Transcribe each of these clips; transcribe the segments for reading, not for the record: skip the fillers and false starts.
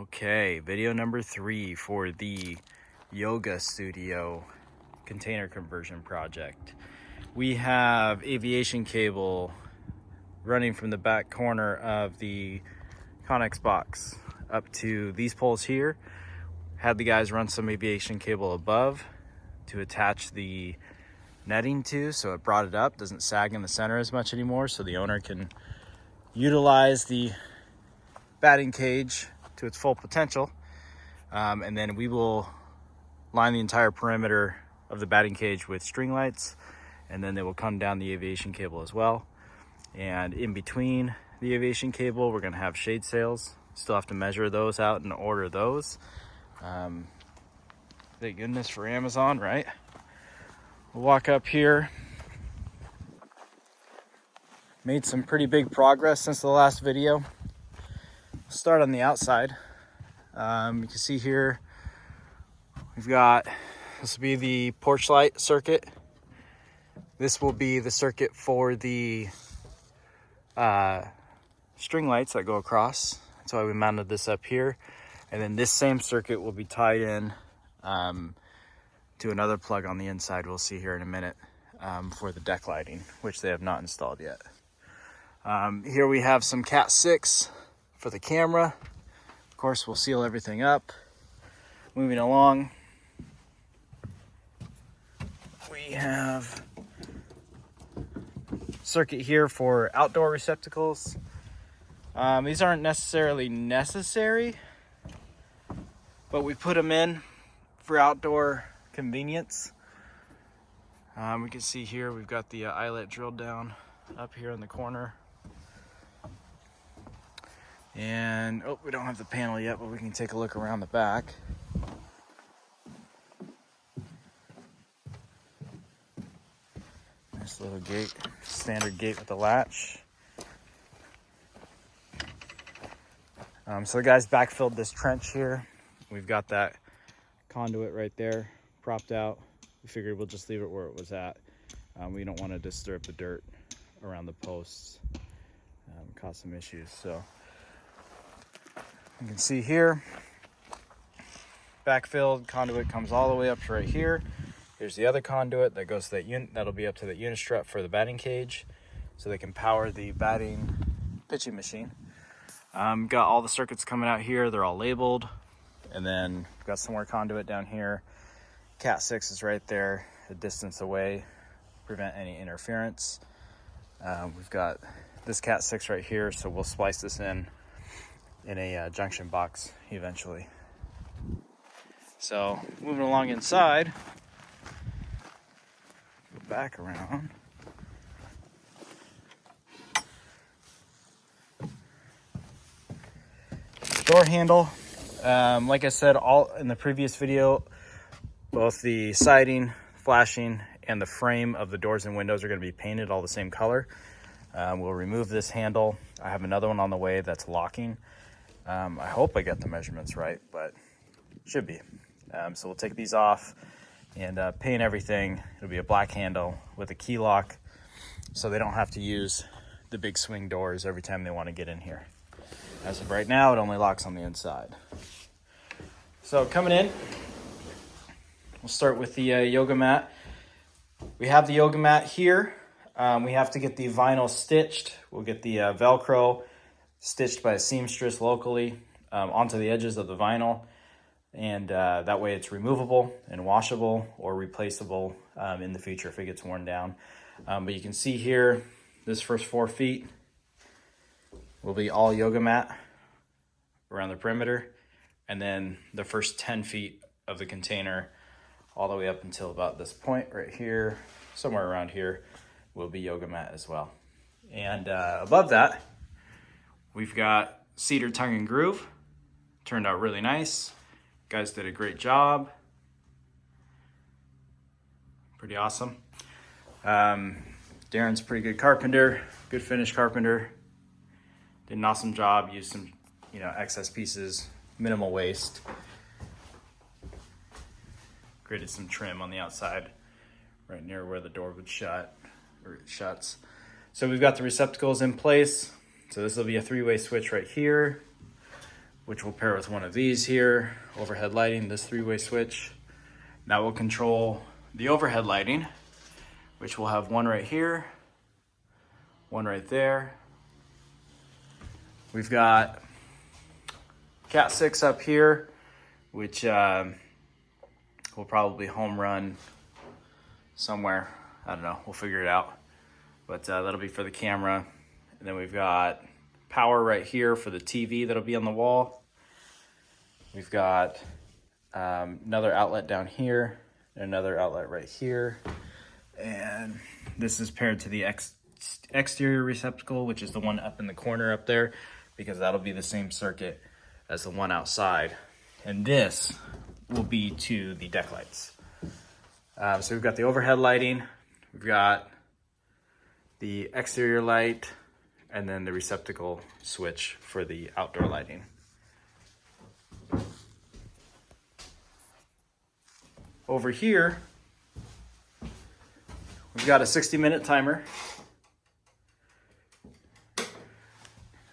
Okay, video number 3 for the yoga studio container conversion project. We have aviation cable running from the back corner of the Connex box up to these poles here. Had the guys run some aviation cable above to attach the netting to, so it brought it up, doesn't sag in the center as much anymore, so the owner can utilize the batting cage to its full potential. And then we will line the entire perimeter of the batting cage with string lights, and then they will come down the aviation cable as well. And in between the aviation cable, we're going to have shade sails. Still have to measure those out and order those. Thank goodness for Amazon, right? We'll walk up here. Made some pretty big progress since the last video. Start on the outside. You can see here we've got, this will be the porch light circuit. This will be the circuit for the string lights that go across. That's why we mounted this up here. And then this same circuit will be tied in to another plug on the inside we'll see here in a minute for the deck lighting, which they have not installed yet. Here we have some Cat 6 for the camera. Of course, we'll seal everything up. Moving along, we have circuit here for outdoor receptacles. These aren't necessarily necessary, but we put them in for outdoor convenience. We can see here we've got the eyelet drilled down up here in the corner. And we don't have the panel yet, but we can take a look around the back. Nice little gate, standard gate with a latch. So the guys backfilled this trench here. We've got that conduit right there propped out. We figured we'll just leave it where it was at. We don't want to disturb the dirt around the posts, cause some issues. So you can see here, backfilled conduit comes all the way up to right here. Here's the other conduit that goes to that unit, that'll be up to that unit strut for the batting cage, so they can power the batting pitching machine. Got all the circuits coming out here, they're all labeled. And then we've got some more conduit down here. Cat 6 is right there, a distance away, prevent any interference. We've got this Cat 6 right here, so we'll splice this in a junction box eventually. So moving along inside, go back around. Door handle, like I said all in the previous video, both the siding, flashing, and the frame of the doors and windows are going to be painted all the same color. We'll remove this handle. I have another one on the way that's locking. I hope I got the measurements right, but should be. So we'll take these off and paint everything. It'll be a black handle with a key lock, so they don't have to use the big swing doors every time they want to get in here. As of right now, it only locks on the inside. So coming in, we'll start with the yoga mat. We have the yoga mat here. We have to get the vinyl stitched. We'll get the Velcro stitched by a seamstress locally onto the edges of the vinyl, and that way it's removable and washable or replaceable in the future if it gets worn down. But you can see here, this first 4 feet will be all yoga mat around the perimeter, and then the first 10 feet of the container all the way up until about this point right here, somewhere around here, will be yoga mat as well. And above that, we've got cedar tongue and groove. Turned out really nice. Guys did a great job. Pretty awesome. Darren's a pretty good carpenter, good finish carpenter. Did an awesome job, used some excess pieces, minimal waste. Created some trim on the outside, right near where the door would shut, or it shuts. So we've got the receptacles in place. So this will be a 3-way switch right here. which will pair with one of these here, overhead lighting, this 3-way switch. Now we'll control the overhead lighting, which will have one right here, one right there. We've got Cat 6 up here, which will probably home run somewhere. I don't know, we'll figure it out. But that'll be for the camera. And then we've got power right here for the TV that'll be on the wall. We've got another outlet down here, and another outlet right here. And this is paired to the exterior receptacle, which is the one up in the corner up there, because that'll be the same circuit as the one outside. And this will be to the deck lights. So we've got the overhead lighting, we've got the exterior light, and then the receptacle switch for the outdoor lighting. Over here, we've got a 60-minute timer.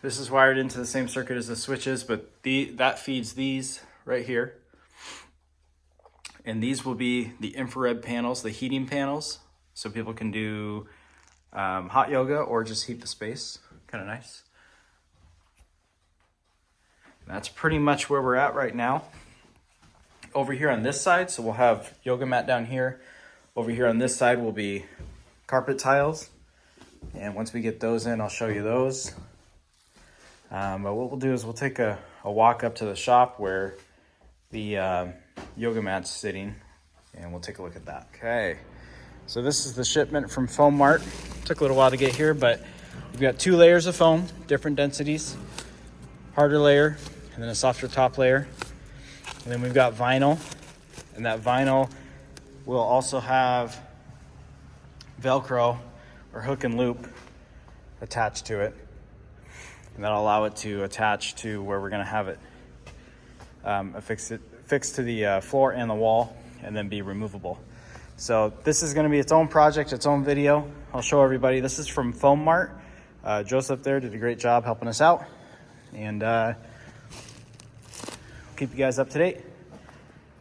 This is wired into the same circuit as the switches, but that feeds these right here. And these will be the infrared panels, the heating panels, so people can do hot yoga or just heat the space. Kind of nice. And that's pretty much where we're at right now. Over here on this side, so we'll have yoga mat down here. Over here on this side will be carpet tiles. And once we get those in, I'll show you those. But what we'll do is we'll take a walk up to the shop where the yoga mat's sitting, and we'll take a look at that. Okay, so this is the shipment from Foam Mart. Took a little while to get here, but we've got 2 layers of foam, different densities, harder layer, and then a softer top layer. And then we've got vinyl, and that vinyl will also have Velcro or hook and loop attached to it. And that'll allow it to attach to where we're gonna have it fixed to the floor and the wall, and then be removable. So this is gonna be its own project, its own video. I'll show everybody. This is from Foam Mart. Joseph there did a great job helping us out, and keep you guys up to date.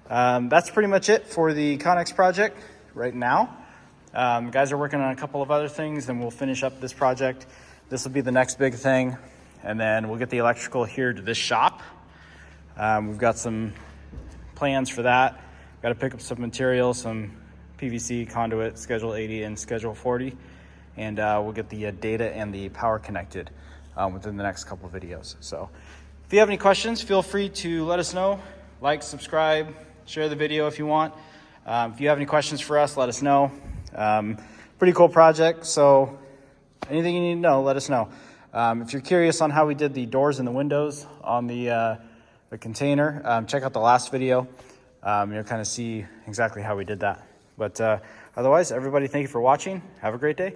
That's pretty much it for the Connex project right now. Guys are working on a couple of other things, then we'll finish up this project. This will be the next big thing, and then we'll get the electrical here to this shop. We've got some plans for that. Got to pick up some material, some PVC conduit, Schedule 80 and Schedule 40, and we'll get the data and the power connected within the next couple of videos. So if you have any questions, feel free to let us know. Like, subscribe, share the video if you want. If you have any questions for us, let us know. Pretty cool project, so anything you need to know, let us know. If you're curious on how we did the doors and the windows on the container, check out the last video. You'll kind of see exactly how we did that. But otherwise, everybody, thank you for watching. Have a great day.